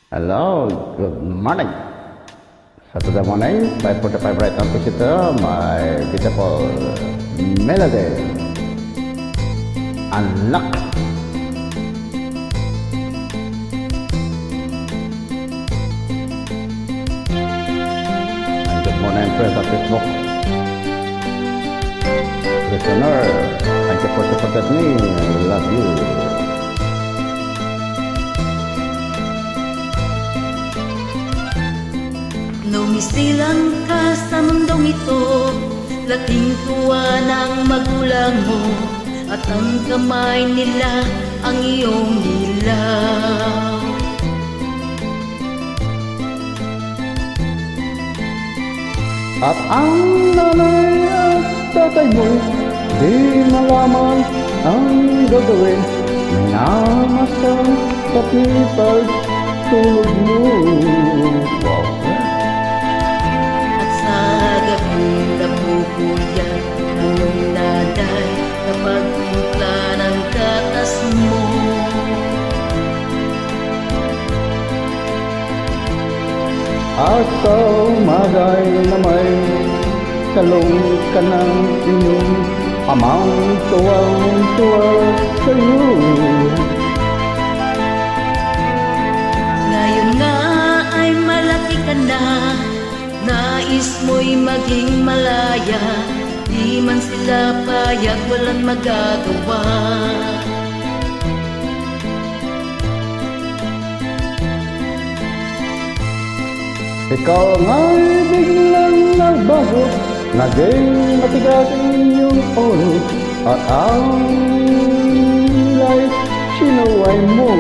Hello, good morning. Saturday morning, 5:45 right on visitor, my beautiful melody. Anak. And good morning, friends of Facebook. Listener, thank you for supporting me. I love you. Numisilang ka sa mundong ito, laking tuwa ng magulang mo, at ang kamay nila ang iyong nilaw. At ang nanay at tatay mo, di malaman ang gagawin. Minamasang kapitag tulog mo. Wow. At sa gabing napupuya ang iyong nanay kapag timpla ng gatas mo. At sa umagay na may talong ka ng inyong amang tuwang-tuwa sa'yo. Ngayon nga ay malaki ka na, nais mo'y maging malaya, di man sila payag, walang magagawa. Ikaw nga'y biglang nagbago, naging matigas iyong ulo, at ang light sinuway mo.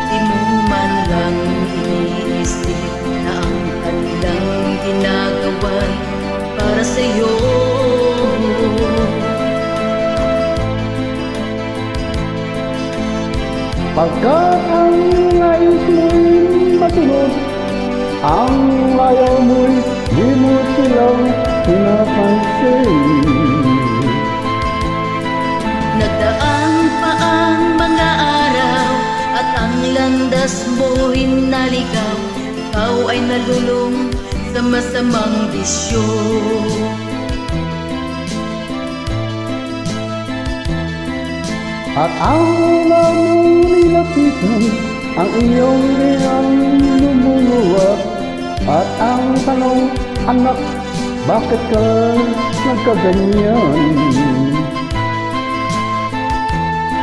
Di mo man lang iniisip na ang kanilang ginagawa para sa'yo. Pagkat ang nais mo'y masunod, ang ayaw mo'y di mo silang pinapansin. Nagdaan pa ang mga araw at ang landas mo'y naligaw, ikaw ay nalulong sa masamang bisyo. At ang una mong nilapitan, ang iyong iyang lumuluwa. At ang tanong, anak, bakit ka nagkaganyan?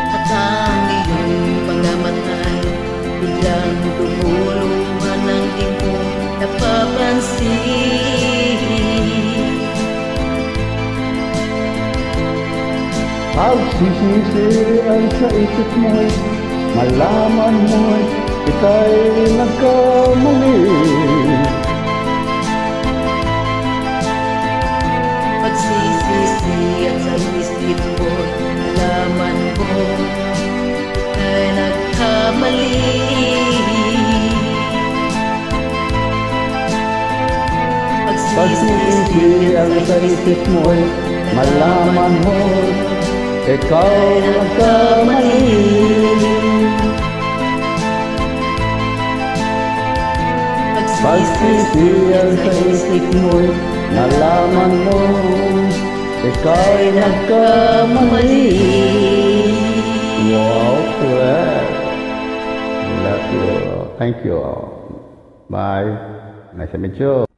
At ang iyong mga matay biglang tumuluhan ng di mo napapansin. Pagsisisian sa isip mo'y malaman mo'y ika'y nagkamali. Pagsisisian sa isip mo, malaman mo ika'y nagkamali. Pagsisisian sa isip mo'y malaman mo ikaw nagkamali. Pagsisisihan sa isip mo'y nalaman mo ika'y nagkamali. Wow, correct. Love you. Thank you. Bye. Nice to meet you.